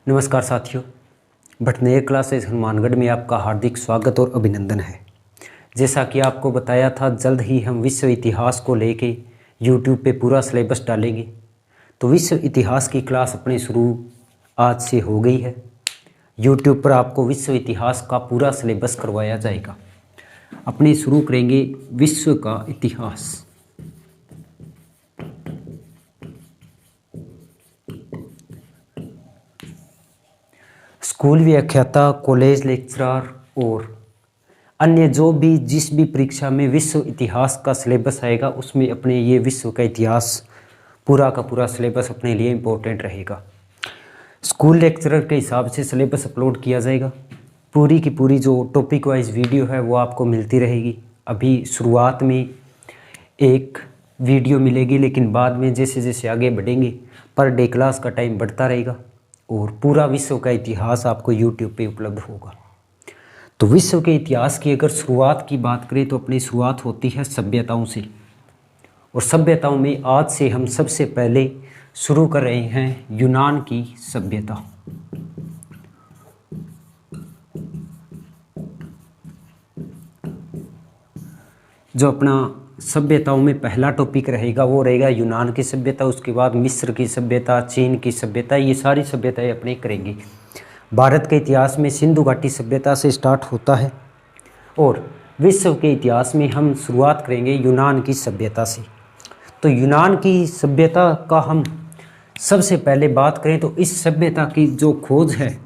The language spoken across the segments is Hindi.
नमस्कार साथियों, भटनेर क्लासेस हनुमानगढ़ में आपका हार्दिक स्वागत और अभिनंदन है। जैसा कि आपको बताया था, जल्द ही हम विश्व इतिहास को लेके YouTube पे पूरा सिलेबस डालेंगे। तो विश्व इतिहास की क्लास अपनी शुरू आज से हो गई है। YouTube पर आपको विश्व इतिहास का पूरा सिलेबस करवाया जाएगा। अपने शुरू करेंगे विश्व का इतिहास। स्कूल व्याख्याता, कॉलेज लेक्चरर और अन्य जिस भी परीक्षा में विश्व इतिहास का सिलेबस आएगा, उसमें अपने ये विश्व का इतिहास पूरा का पूरा सिलेबस अपने लिए इम्पोर्टेंट रहेगा। स्कूल लेक्चरर के हिसाब से सिलेबस अपलोड किया जाएगा। पूरी की पूरी जो टॉपिक वाइज वीडियो है वो आपको मिलती रहेगी। अभी शुरुआत में एक वीडियो मिलेगी, लेकिन बाद में जैसे जैसे आगे बढ़ेंगे पर डे क्लास का टाइम बढ़ता रहेगा और पूरा विश्व का इतिहास आपको YouTube पे उपलब्ध होगा। तो विश्व के इतिहास की अगर शुरुआत की बात करें तो अपनी शुरुआत होती है सभ्यताओं से, और सभ्यताओं में आज से हम सबसे पहले शुरू कर रहे हैं यूनान की सभ्यता। जो अपना सभ्यताओं में पहला टॉपिक रहेगा वो रहेगा यूनान की सभ्यता। उसके बाद मिस्र की सभ्यता, चीन की सभ्यता, ये सारी सभ्यताएं अपने करेंगे। भारत के इतिहास में सिंधु घाटी सभ्यता से स्टार्ट होता है और विश्व के इतिहास में हम शुरुआत करेंगे यूनान की सभ्यता से। तो यूनान की सभ्यता का हम सबसे पहले बात करें तो इस सभ्यता की जो खोज है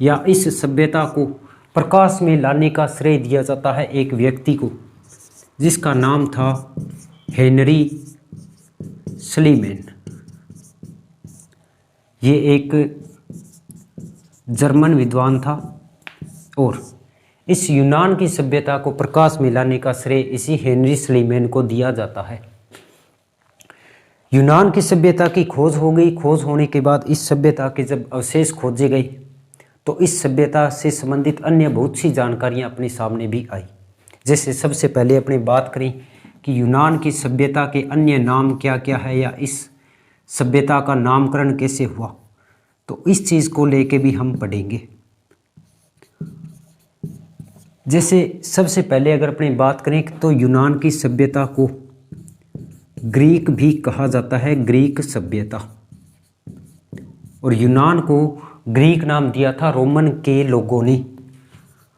या इस सभ्यता को प्रकाश में लाने का श्रेय दिया जाता है एक व्यक्ति को, जिसका नाम था हेनरी स्लीमेन। ये एक जर्मन विद्वान था और इस यूनान की सभ्यता को प्रकाश में लाने का श्रेय इसी हेनरी स्लीमेन को दिया जाता है। यूनान की सभ्यता की खोज हो गई। खोज होने के बाद इस सभ्यता के जब अवशेष खोजे गए तो इस सभ्यता से संबंधित अन्य बहुत सी जानकारियां अपने सामने भी आई। जैसे सबसे पहले अपनी बात करें कि यूनान की सभ्यता के अन्य नाम क्या क्या है या इस सभ्यता का नामकरण कैसे हुआ, तो इस चीज़ को लेके भी हम पढ़ेंगे। जैसे सबसे पहले अगर अपनी बात करें तो यूनान की सभ्यता को ग्रीक भी कहा जाता है, ग्रीक सभ्यता। और यूनान को ग्रीक नाम दिया था रोमन के लोगों ने।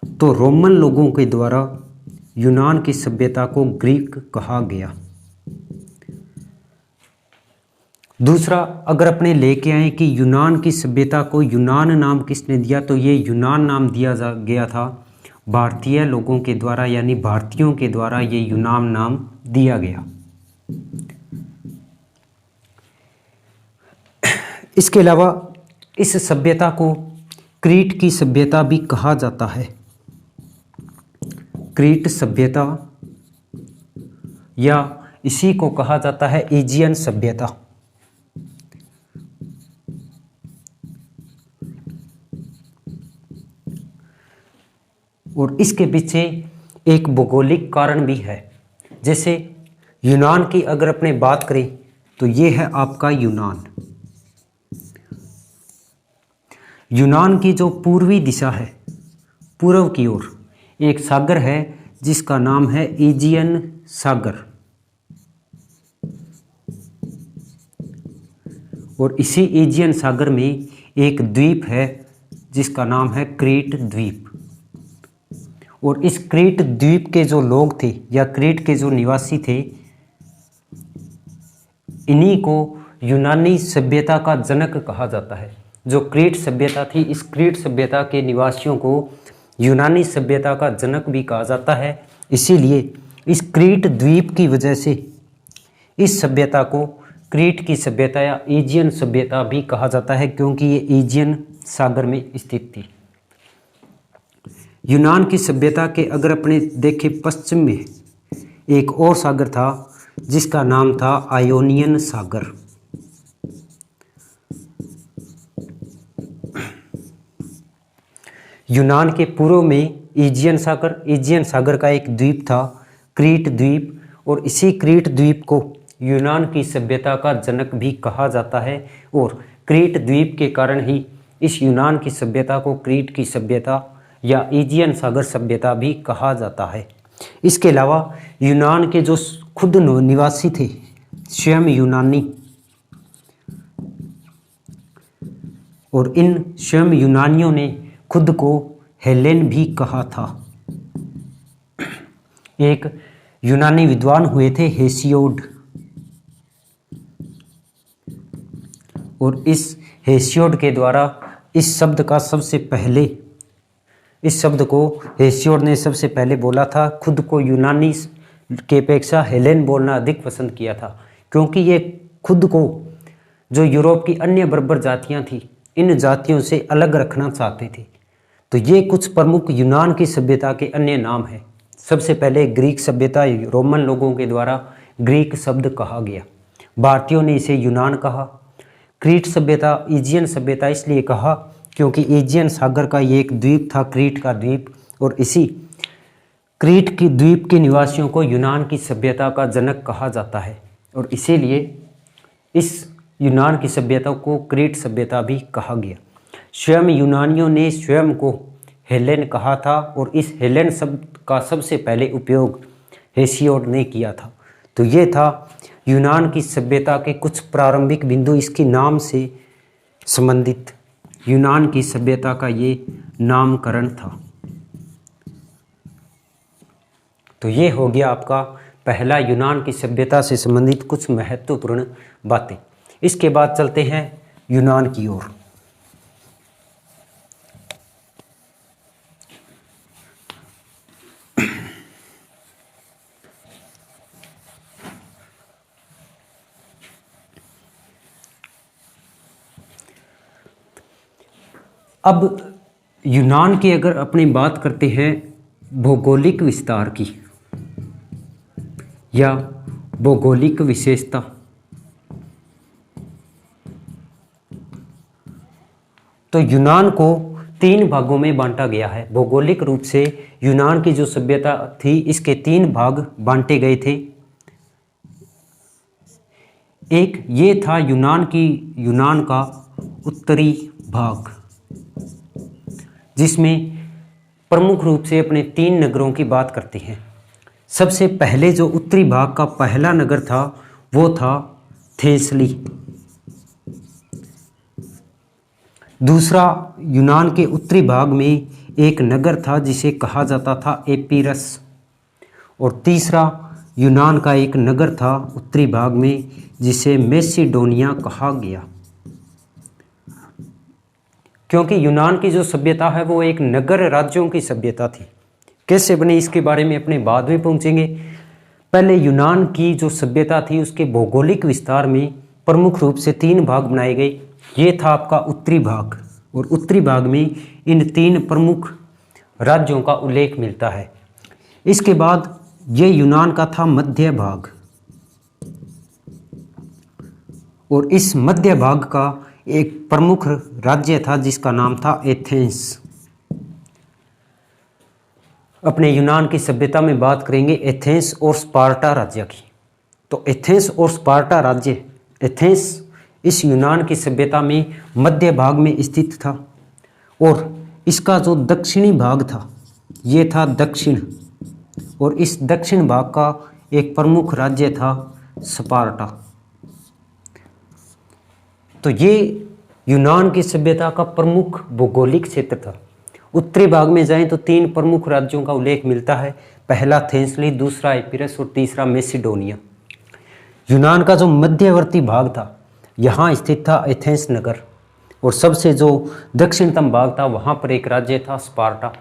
तो रोमन लोगों के द्वारा यूनान की सभ्यता को ग्रीक कहा गया। दूसरा अगर अपने लेके आए कि यूनान की सभ्यता को यूनान नाम किसने दिया, तो ये यूनान नाम दिया गया था भारतीय लोगों के द्वारा, यानी भारतीयों के द्वारा ये यूनान नाम दिया गया। इसके अलावा इस सभ्यता को क्रीट की सभ्यता भी कहा जाता है। क्रीट सभ्यता या इसी को कहा जाता है एजियन सभ्यता। और इसके पीछे एक भौगोलिक कारण भी है। जैसे यूनान की अगर अपने बात करें तो ये है आपका यूनान। यूनान की जो पूर्वी दिशा है, पूर्व की ओर एक सागर है जिसका नाम है एजियन सागर, और इसी एजियन सागर में एक द्वीप है जिसका नाम है क्रीट द्वीप। और इस क्रीट द्वीप के जो लोग थे या क्रीट के जो निवासी थे, इन्हीं को यूनानी सभ्यता का जनक कहा जाता है। जो क्रीट सभ्यता थी, इस क्रीट सभ्यता के निवासियों को यूनानी सभ्यता का जनक भी कहा जाता है। इसीलिए इस क्रीट द्वीप की वजह से इस सभ्यता को क्रीट की सभ्यता या एजियन सभ्यता भी कहा जाता है, क्योंकि ये एजियन सागर में स्थित थी। यूनान की सभ्यता के अगर अपने देखें पश्चिम में एक और सागर था जिसका नाम था आयोनियन सागर। यूनान के पूर्व में एजियन सागर का एक द्वीप था क्रीट द्वीप, और इसी क्रीट द्वीप को यूनान की सभ्यता का जनक भी कहा जाता है। और क्रीट द्वीप के कारण ही इस यूनान की सभ्यता को क्रीट की सभ्यता या एजियन सागर सभ्यता भी कहा जाता है। इसके अलावा यूनान के जो खुद निवासी थे, स्वयं यूनानी, और इन स्वयं यूनानियों ने खुद को हेलेन भी कहा था। एक यूनानी विद्वान हुए थे हेसियोड, और इस हेसियोड के द्वारा इस शब्द को हेसियोड ने सबसे पहले बोला था। खुद को यूनानी के अपेक्षा हेलेन बोलना अधिक पसंद किया था, क्योंकि ये खुद को जो यूरोप की अन्य बर्बर जातियां थी, इन जातियों से अलग रखना चाहते थे। तो ये कुछ प्रमुख यूनान की सभ्यता के अन्य नाम हैं। सबसे पहले ग्रीक सभ्यता, रोमन लोगों के द्वारा ग्रीक शब्द कहा गया, भारतीयों ने इसे यूनान कहा। क्रीट सभ्यता एजियन सभ्यता इसलिए कहा क्योंकि एजियन सागर का ये एक द्वीप था, क्रीट का द्वीप, और इसी क्रीट की द्वीप के निवासियों को यूनान की सभ्यता का जनक कहा जाता है, और इसीलिए इस यूनान की सभ्यता को क्रीट सभ्यता भी कहा गया। स्वयं यूनानियों ने स्वयं को हेलेन कहा था, और इस हेलेन शब्द का सबसे पहले उपयोग हेसियोड ने किया था। तो ये था यूनान की सभ्यता के कुछ प्रारंभिक बिंदु, इसके नाम से संबंधित यूनान की सभ्यता का ये नामकरण था। तो ये हो गया आपका पहला यूनान की सभ्यता से संबंधित कुछ महत्वपूर्ण बातें। इसके बाद चलते हैं यूनान की ओर। अब यूनान की अगर अपनी बात करते हैं भौगोलिक विस्तार की या भौगोलिक विशेषता, तो यूनान को 3 भागों में बांटा गया है। भौगोलिक रूप से यूनान की जो सभ्यता थी, इसके 3 भाग बांटे गए थे। एक ये था यूनान का उत्तरी भाग, जिसमें प्रमुख रूप से अपने 3 नगरों की बात करते हैं। सबसे पहले जो उत्तरी भाग का पहला नगर था वो था थेसली। दूसरा, यूनान के उत्तरी भाग में एक नगर था जिसे कहा जाता था एपिरस, और तीसरा यूनान का एक नगर था उत्तरी भाग में जिसे मैसिडोनिया कहा गया। क्योंकि यूनान की जो सभ्यता है वो एक नगर राज्यों की सभ्यता थी। कैसे बनी इसके बारे में अपने बाद में पहुंचेंगे। पहले यूनान की जो सभ्यता थी उसके भौगोलिक विस्तार में प्रमुख रूप से 3 भाग बनाए गए। ये था आपका उत्तरी भाग, और उत्तरी भाग में इन 3 प्रमुख राज्यों का उल्लेख मिलता है। इसके बाद ये यूनान का था मध्य भाग, और इस मध्य भाग का एक प्रमुख राज्य था जिसका नाम था एथेंस। अपने यूनान की सभ्यता में बात करेंगे एथेंस और स्पार्टा राज्य की। तो एथेंस और स्पार्टा राज्य, एथेंस इस यूनान की सभ्यता में मध्य भाग में स्थित था, और इसका जो दक्षिणी भाग था ये था दक्षिण, और इस दक्षिण भाग का एक प्रमुख राज्य था स्पार्टा। तो ये यूनान की सभ्यता का प्रमुख भौगोलिक क्षेत्र था। उत्तरी भाग में जाएं तो 3 प्रमुख राज्यों का उल्लेख मिलता है, पहला थेंसली, दूसरा एपिरस और तीसरा मैसिडोनिया। यूनान का जो मध्यवर्ती भाग था यहाँ स्थित था एथेंस नगर, और सबसे जो दक्षिणतम भाग था वहाँ पर एक राज्य था स्पार्टा।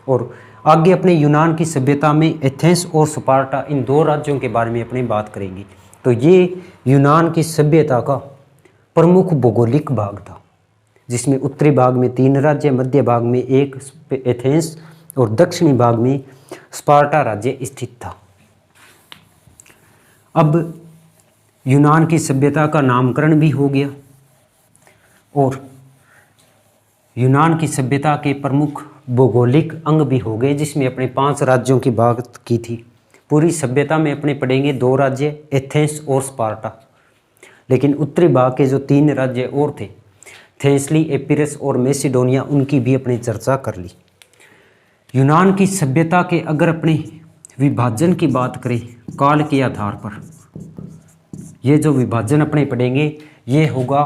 और आगे अपने यूनान की सभ्यता में एथेंस और स्पार्टा इन 2 राज्यों के बारे में अपनी बात करेंगे। तो ये यूनान की सभ्यता का प्रमुख भौगोलिक भाग था, जिसमें उत्तरी भाग में 3 राज्य, मध्य भाग में एक एथेंस और दक्षिणी भाग में स्पार्टा राज्य स्थित था। अब यूनान की सभ्यता का नामकरण भी हो गया, और यूनान की सभ्यता के प्रमुख भौगोलिक अंग भी हो गए, जिसमें अपने 5 राज्यों की बात की थी। पूरी सभ्यता में अपने पड़ेंगे 2 राज्य, एथेंस और स्पार्टा। लेकिन उत्तरी भाग के जो 3 राज्य और थे, थेस्ली, एपिरस और मैसिडोनिया, उनकी भी अपनी चर्चा कर ली। यूनान की सभ्यता के अगर अपने विभाजन की बात करें काल के आधार पर, ये जो विभाजन अपने पढ़ेंगे ये होगा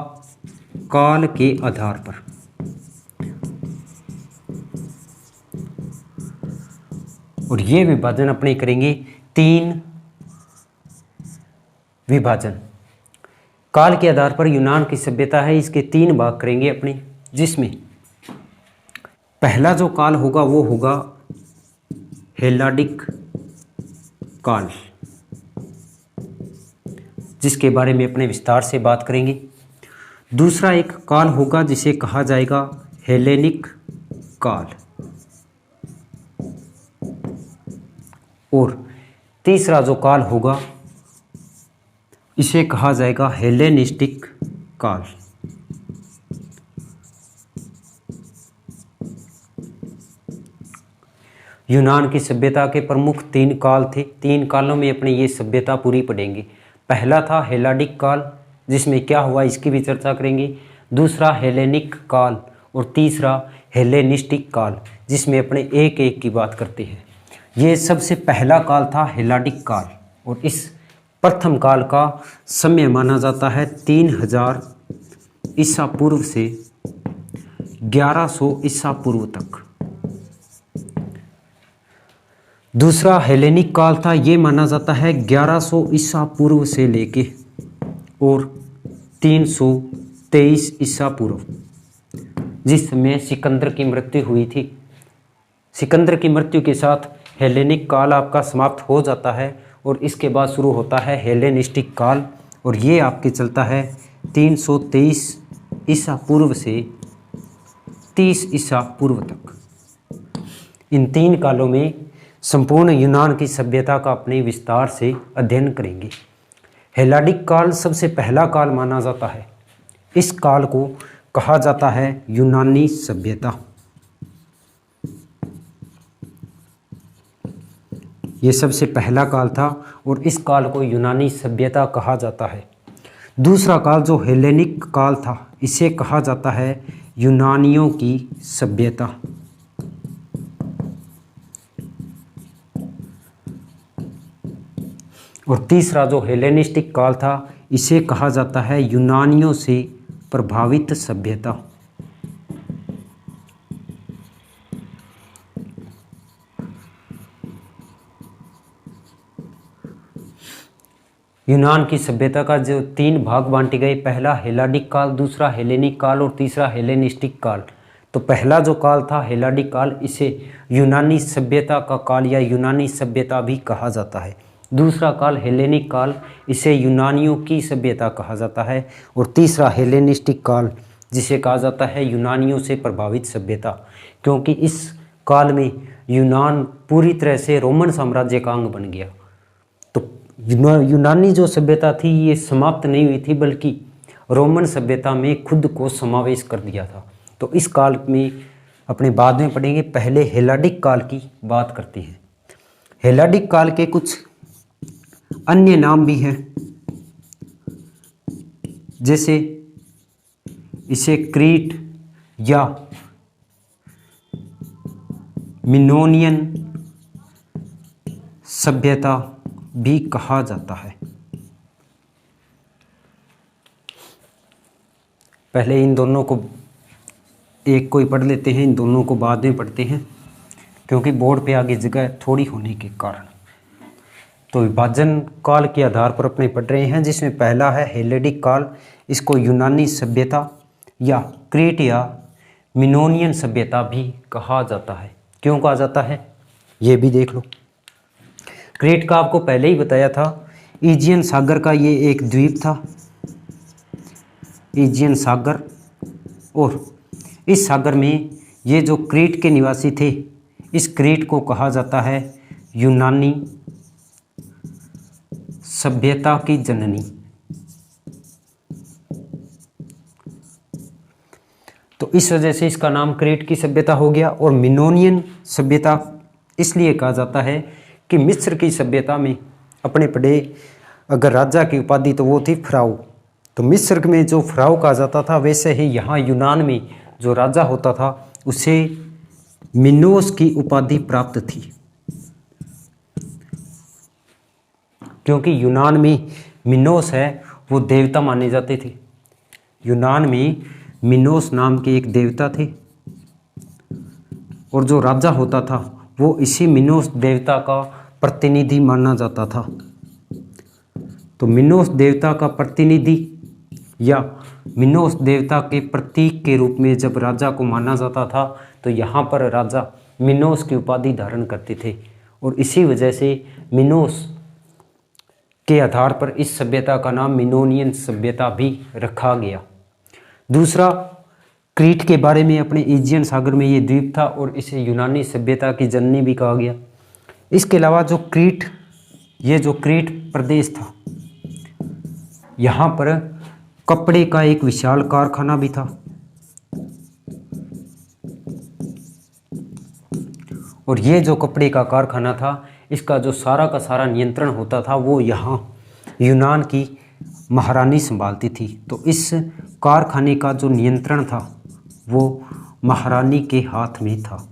काल के आधार पर। और ये विभाजन अपने करेंगे 3 विभाजन काल के आधार पर। यूनान की सभ्यता है, इसके 3 भाग करेंगे अपने, जिसमें पहला जो काल होगा वो होगा हेलाडिक काल, जिसके बारे में अपने विस्तार से बात करेंगे। दूसरा एक काल होगा जिसे कहा जाएगा हेलेनिक काल, और तीसरा जो काल होगा इसे कहा जाएगा हेलेनिस्टिक काल। यूनान की सभ्यता के प्रमुख 3 काल थे। 3 कालों में अपने ये सभ्यता पूरी पढ़ेंगे। पहला था हेलाडिक काल, जिसमें क्या हुआ इसकी भी चर्चा करेंगे। दूसरा हेलेनिक काल, और तीसरा हेलेनिस्टिक काल, जिसमें अपने एक एक की बात करते हैं। ये सबसे पहला काल था हेलाडिक काल, और इस प्रथम काल का समय माना जाता है 3000 ईसा पूर्व से 1100 ईसा पूर्व तक। दूसरा हेलेनिक काल था, ये माना जाता है 1100 ईसा पूर्व से लेके और 323 ईसा पूर्व, जिस समय सिकंदर की मृत्यु हुई थी। सिकंदर की मृत्यु के साथ हेलेनिक काल आपका समाप्त हो जाता है, और इसके बाद शुरू होता है हेलेनिस्टिक काल, और ये आपके चलता है 323 ईसा पूर्व से 30 ईसा पूर्व तक। इन 3 कालों में संपूर्ण यूनान की सभ्यता का अपने विस्तार से अध्ययन करेंगे। हेलाडिक काल सबसे पहला काल माना जाता है। इस काल को कहा जाता है यूनानी सभ्यता। ये सबसे पहला काल था, और इस काल को यूनानी सभ्यता कहा जाता है। दूसरा काल जो हेलेनिक काल था, इसे कहा जाता है यूनानियों की सभ्यता। और तीसरा जो हेलेनिस्टिक काल था, इसे कहा जाता है यूनानियों से प्रभावित सभ्यता। यूनान की सभ्यता का जो 3 भाग बांटे गए, पहला हेलाडिक काल, दूसरा हेलेनिक काल और तीसरा हेलेनिस्टिक काल। तो पहला जो काल था हेलाडिक काल, इसे यूनानी सभ्यता का काल या यूनानी सभ्यता भी कहा जाता है। दूसरा काल हेलेनिक काल, इसे यूनानियों की सभ्यता कहा जाता है। और तीसरा हेलेनिस्टिक काल, जिसे कहा जाता है यूनानियों से प्रभावित सभ्यता, क्योंकि इस काल में यूनान पूरी तरह से रोमन साम्राज्य का अंग बन गया। तो यूनानी जो सभ्यता थी ये समाप्त नहीं हुई थी, बल्कि रोमन सभ्यता में खुद को समावेश कर दिया था। तो इस काल में अपने बाद में पढ़ेंगे। पहले हेलाडिक काल की बात करते हैं। हेलाडिक काल के कुछ अन्य नाम भी हैं, जैसे इसे क्रीट या मिनोनियन सभ्यता भी कहा जाता है। पहले इन दोनों को एक को ही पढ़ लेते हैं, इन दोनों को बाद में पढ़ते हैं, क्योंकि बोर्ड पे आगे जगह थोड़ी होने के कारण। तो विभाजन काल के आधार पर अपने पढ़ रहे हैं, जिसमें पहला है हेलेनिक काल। इसको यूनानी सभ्यता या क्रीट या मिनोनियन सभ्यता भी कहा जाता है। क्यों कहा जाता है ये भी देख लो। क्रीट का आपको पहले ही बताया था, ईजियन सागर का ये एक द्वीप था, ईजियन सागर। और इस सागर में ये जो क्रीट के निवासी थे, इस क्रीट को कहा जाता है यूनानी सभ्यता की जननी। तो इस वजह से इसका नाम क्रीट की सभ्यता हो गया। और मिनोनियन सभ्यता इसलिए कहा जाता है कि मिस्र की सभ्यता में अपने पढ़े अगर राजा की उपाधि तो वो थी फराउ। तो मिस्र में जो फ़राओ कहा जाता था, वैसे ही यहाँ यूनान में जो राजा होता था उसे मिनोस की उपाधि प्राप्त थी, क्योंकि यूनान में मिनोस है वो देवता माने जाते थे। यूनान में मिनोस नाम के एक देवता थे और जो राजा होता था वो इसी मिनोस देवता का प्रतिनिधि माना जाता था। तो मिनोस देवता का प्रतिनिधि या मिनोस देवता के प्रतीक के रूप में जब राजा को माना जाता था तो यहाँ पर राजा मिनोस की उपाधि धारण करते थे और इसी वजह से मिनोस के आधार पर इस सभ्यता का नाम मिनोनियन सभ्यता भी रखा गया। दूसरा, क्रीट के बारे में, अपने एजियन सागर में ये द्वीप था और इसे यूनानी सभ्यता की जननी भी कहा गया। इसके अलावा जो क्रीट, ये जो क्रीट प्रदेश था, यहाँ पर कपड़े का एक विशाल कारखाना भी था और ये जो कपड़े का कारखाना था इसका जो सारा का सारा नियंत्रण होता था वो यहाँ यूनान की महारानी संभालती थी। तो इस कारखाने का जो नियंत्रण था वो महारानी के हाथ में था।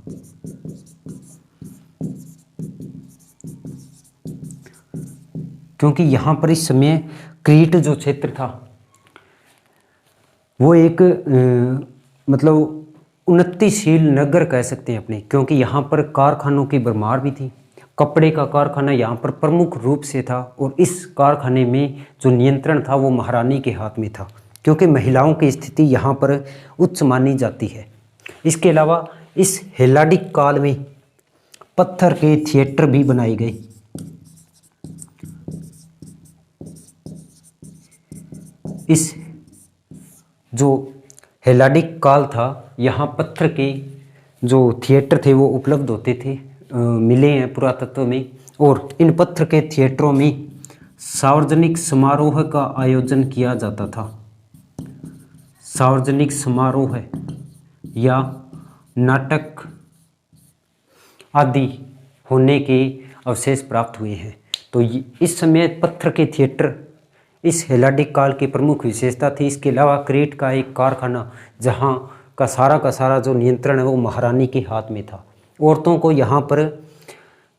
क्योंकि यहाँ पर इस समय क्रीट जो क्षेत्र था वो एक मतलब उन्नतिशील नगर कह सकते हैं अपने, क्योंकि यहाँ पर कारखानों की भरमार भी थी। कपड़े का कारखाना यहाँ पर प्रमुख रूप से था और इस कारखाने में जो नियंत्रण था वो महारानी के हाथ में था, क्योंकि महिलाओं की स्थिति यहाँ पर उच्च मानी जाती है। इसके अलावा इस हेलाडिक काल में पत्थर के थिएटर भी बनाए गए। इस जो हेलाडिक काल था यहाँ पत्थर के जो थिएटर थे वो उपलब्ध होते थे, मिले हैं पुरातत्व में। और इन पत्थर के थिएटरों में सार्वजनिक समारोह का आयोजन किया जाता था। सार्वजनिक समारोह या नाटक आदि होने के अवशेष प्राप्त हुए हैं। तो इस समय पत्थर के थिएटर इस हेलाडिक काल की प्रमुख विशेषता थी। इसके अलावा क्रीट का एक कारखाना जहाँ का सारा जो नियंत्रण है वो महारानी के हाथ में था। औरतों को यहाँ पर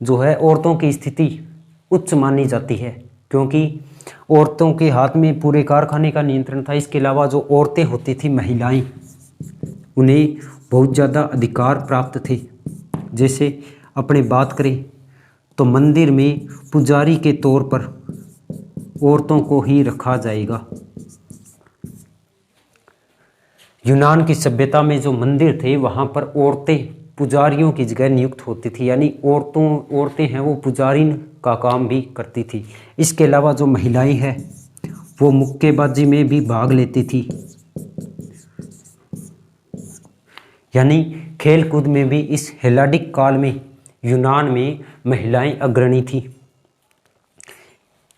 जो है औरतों की स्थिति उच्च मानी जाती है, क्योंकि औरतों के हाथ में पूरे कारखाने का नियंत्रण था। इसके अलावा जो औरतें होती थी, महिलाएं, उन्हें बहुत ज़्यादा अधिकार प्राप्त थे। जैसे अपने बात करें तो मंदिर में पुजारी के तौर पर औरतों को ही रखा जाएगा। यूनान की सभ्यता में जो मंदिर थे वहाँ पर औरतें पुजारियों की जगह नियुक्त होती थी, यानी औरतें हैं वो पुजारी का काम भी करती थी। इसके अलावा जो महिलाएं हैं वो मुक्केबाजी में भी भाग लेती थी, यानी खेल कूद में भी इस हेलाडिक काल में यूनान में महिलाएं अग्रणी थी।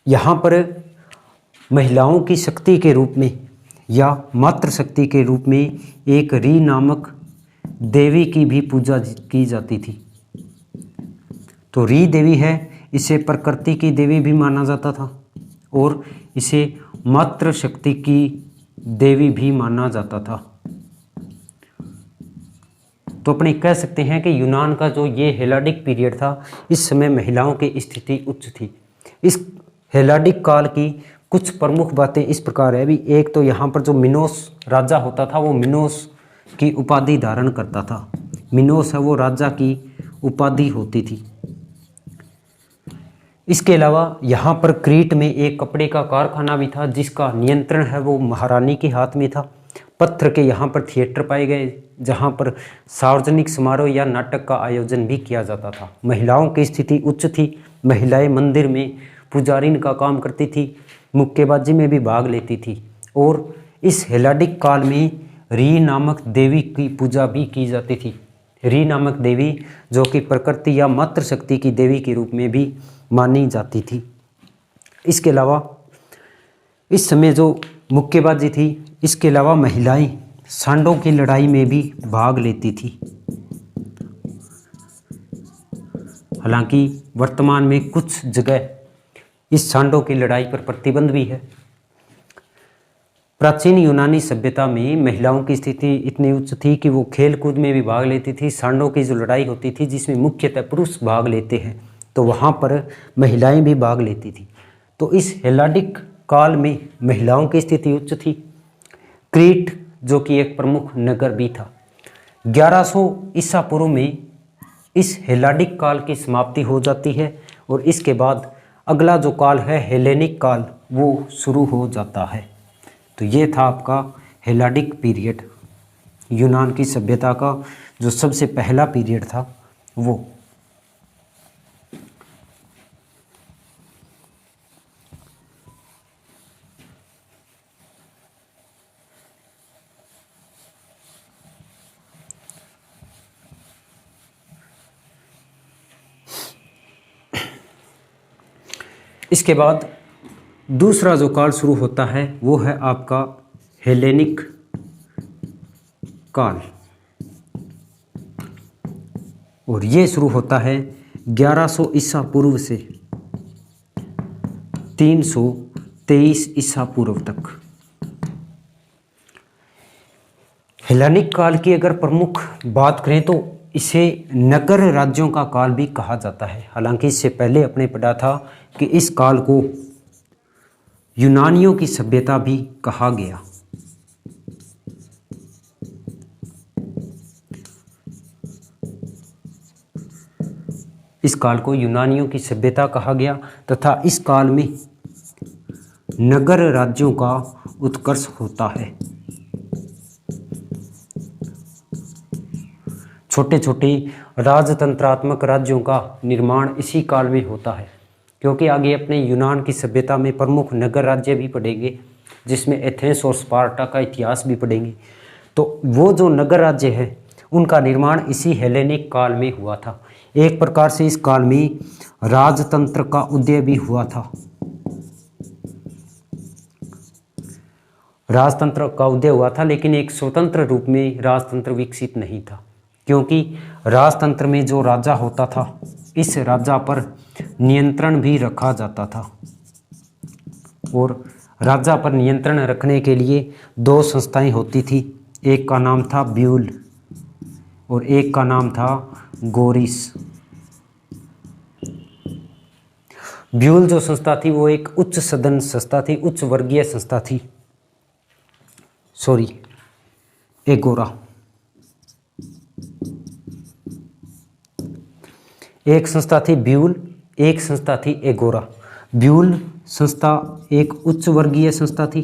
यहाँ पर महिलाओं की शक्ति के रूप में या मातृ शक्ति के रूप में एक री नामक देवी की भी पूजा की जाती थी। तो री देवी है, इसे प्रकृति की देवी भी माना जाता था और इसे मातृ शक्ति की देवी भी माना जाता था। तो अपने कह सकते हैं कि यूनान का जो ये हेलाडिक पीरियड था, इस समय महिलाओं की स्थिति उच्च थी। इस हेलाडिक काल की कुछ प्रमुख बातें इस प्रकार है भी। एक तो यहाँ पर जो मिनोस राजा होता था वो मिनोस की उपाधि धारण करता था। मिनोस है वो राजा की उपाधि होती थी। इसके अलावा यहाँ पर क्रीट में एक कपड़े का कारखाना भी था जिसका नियंत्रण है वो महारानी के हाथ में था। पत्थर के यहाँ पर थिएटर पाए गए जहाँ पर सार्वजनिक समारोह या नाटक का आयोजन भी किया जाता था। महिलाओं की स्थिति उच्च थी। महिलाएं मंदिर में पुजारिन का काम करती थी, मुक्केबाजी में भी भाग लेती थी और इस हेलाडिक काल में री नामक देवी की पूजा भी की जाती थी। री नामक देवी जो कि प्रकृति या मातृ शक्ति की देवी के रूप में भी मानी जाती थी। इसके अलावा इस समय जो मुक्केबाजी थी, इसके अलावा महिलाएं सांडों की लड़ाई में भी भाग लेती थी। हालांकि वर्तमान में कुछ जगह इस सांडों की लड़ाई पर प्रतिबंध भी है। प्राचीन यूनानी सभ्यता में महिलाओं की स्थिति इतनी उच्च थी कि वो खेल कूद में भी भाग लेती थी। सांडों की जो लड़ाई होती थी जिसमें मुख्यतः पुरुष भाग लेते हैं, तो वहाँ पर महिलाएं भी भाग लेती थी। तो इस हेलाडिक काल में महिलाओं की स्थिति उच्च थी। क्रीट जो कि एक प्रमुख नगर भी था। 1100 ईसा पूर्व में इस हेलाडिक काल की समाप्ति हो जाती है और इसके बाद अगला जो काल है हेलेनिक काल वो शुरू हो जाता है। तो ये था आपका हेलाडिक पीरियड, यूनान की सभ्यता का जो सबसे पहला पीरियड था वो। इसके बाद दूसरा जो काल शुरू होता है वो है आपका हेलेनिक काल, और ये शुरू होता है 1100 ईसा पूर्व से 323 ईसा पूर्व तक। हेलेनिक काल की अगर प्रमुख बात करें तो इसे नगर राज्यों का काल भी कहा जाता है। हालांकि इससे पहले अपने पढ़ा था कि इस काल को यूनानियों की सभ्यता भी कहा गया। इस काल को यूनानियों की सभ्यता कहा गया तथा इस काल में नगर राज्यों का उत्कर्ष होता है। छोटे छोटे राजतंत्रात्मक राज्यों का निर्माण इसी काल में होता है, क्योंकि आगे अपने यूनान की सभ्यता में प्रमुख नगर राज्य भी पढ़ेंगे जिसमें एथेंस और स्पार्टा का इतिहास भी पढ़ेंगे। तो वो जो नगर राज्य है उनका निर्माण इसी हेलेनिक काल में हुआ था। एक प्रकार से इस काल में राजतंत्र का उदय भी हुआ था। राजतंत्र का उदय हुआ था, लेकिन एक स्वतंत्र रूप में राजतंत्र विकसित नहीं था, क्योंकि राजतंत्र में जो राजा होता था इस राजा पर नियंत्रण भी रखा जाता था, और राजा पर नियंत्रण रखने के लिए दो संस्थाएं होती थी। एक का नाम था ब्यूल और एक का नाम था गोरिस। ब्यूल जो संस्था थी वो एक उच्च सदन संस्था थी, उच्च वर्गीय संस्था थी। एगोरा एक संस्था थी ब्यूल, एक संस्था थी एगोरा। ब्यूल संस्था एक उच्च वर्गीय संस्था थी,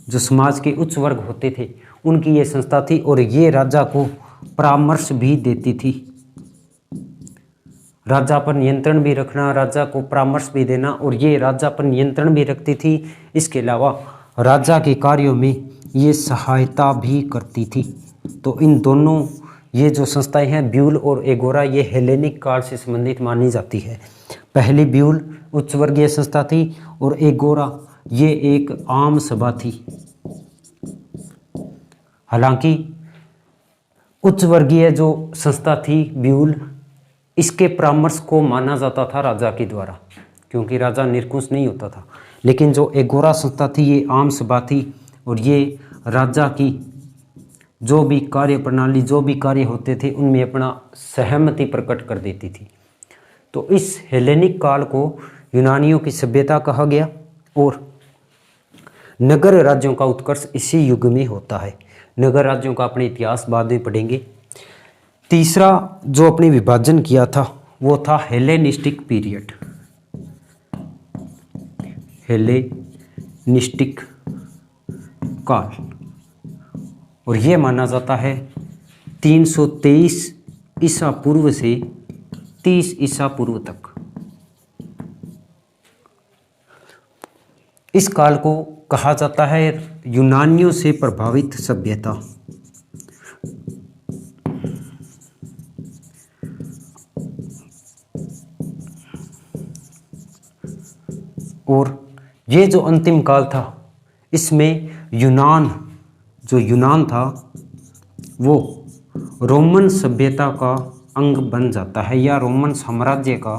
जो समाज के उच्च वर्ग होते थे उनकी ये संस्था थी, और ये राजा को परामर्श भी देती थी। राजा पर नियंत्रण भी रखना, राजा को परामर्श भी देना, और ये राजा पर नियंत्रण भी रखती थी। इसके अलावा राजा के कार्यों में ये सहायता भी करती थी। तो इन दोनों ये जो संस्थाएं हैं ब्यूल और एगोरा, ये हेलेनिक काल से संबंधित मानी जाती है। पहली ब्यूल उच्च वर्गीय संस्था थी और एगोरा ये एक आम सभा थी। हालांकि उच्च वर्गीय जो संस्था थी ब्यूल, इसके परामर्श को माना जाता था राजा के द्वारा, क्योंकि राजा निरंकुश नहीं होता था। लेकिन जो एगोरा संस्था थी ये आम सभा थी, और ये राजा की जो भी कार्य प्रणाली, जो भी कार्य होते थे उनमें अपना सहमति प्रकट कर देती थी। तो इस हेलेनिक काल को यूनानियों की सभ्यता कहा गया, और नगर राज्यों का उत्कर्ष इसी युग में होता है। नगर राज्यों का अपने इतिहास बाद में पढ़ेंगे। तीसरा जो अपने विभाजन किया था वो था हेलेनिस्टिक पीरियड। हेलेनिस्टिक काल, और ये माना जाता है 323 ईसा पूर्व से 30 ईसा पूर्व तक। इस काल को कहा जाता है यूनानियों से प्रभावित सभ्यता। और ये जो अंतिम काल था इसमें यूनान था वो रोमन सभ्यता का अंग बन जाता है, या रोमन साम्राज्य का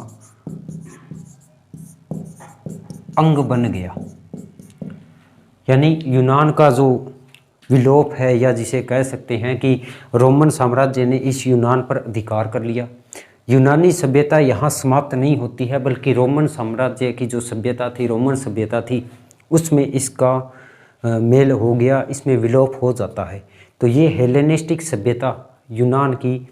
अंग बन गया। यानी यूनान का जो विलोप है, या जिसे कह सकते हैं कि रोमन साम्राज्य ने इस यूनान पर अधिकार कर लिया। यूनानी सभ्यता यहाँ समाप्त नहीं होती है, बल्कि रोमन साम्राज्य की जो सभ्यता थी, रोमन सभ्यता थी, उसमें इसका मेल हो गया, इसमें विलोप हो जाता है। तो ये हेलेनिस्टिक सभ्यता यूनान की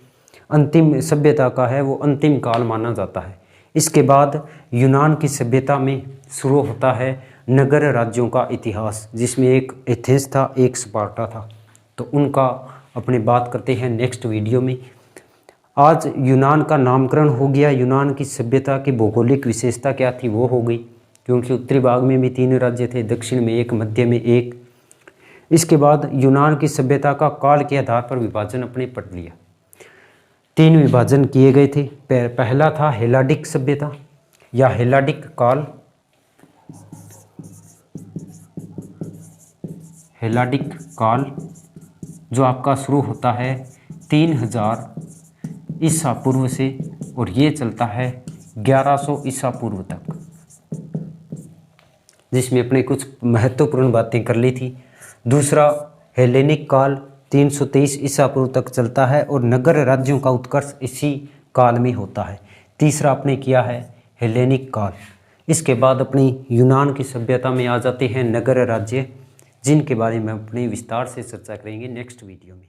अंतिम सभ्यता का है, वो अंतिम काल माना जाता है। इसके बाद यूनान की सभ्यता में शुरू होता है नगर राज्यों का इतिहास, जिसमें एक एथेंस था, एक स्पार्टा था। तो उनका अपने बात करते हैं नेक्स्ट वीडियो में। आज यूनान का नामकरण हो गया, यूनान की सभ्यता की भौगोलिक विशेषता क्या थी वो हो गई, क्योंकि उत्तरी भाग में भी 3 राज्य थे, दक्षिण में 1, मध्य में 1। इसके बाद यूनान की सभ्यता का काल के आधार पर विभाजन अपने पढ़ लिया। 3 विभाजन किए गए थे। पहला था हेलाडिक सभ्यता या हेलाडिक काल। हेलाडिक काल जो आपका शुरू होता है 3000 ईसा पूर्व से और ये चलता है 1100 ईसा पूर्व तक, जिसमें अपने कुछ महत्वपूर्ण बातें कर ली थी। दूसरा हेलेनिक काल 323 ईसा पूर्व तक चलता है और नगर राज्यों का उत्कर्ष इसी काल में होता है। तीसरा आपने किया है हेलेनिक काल। इसके बाद अपनी यूनान की सभ्यता में आ जाते हैं नगर राज्य, जिनके बारे में अपने विस्तार से चर्चा करेंगे नेक्स्ट वीडियो में।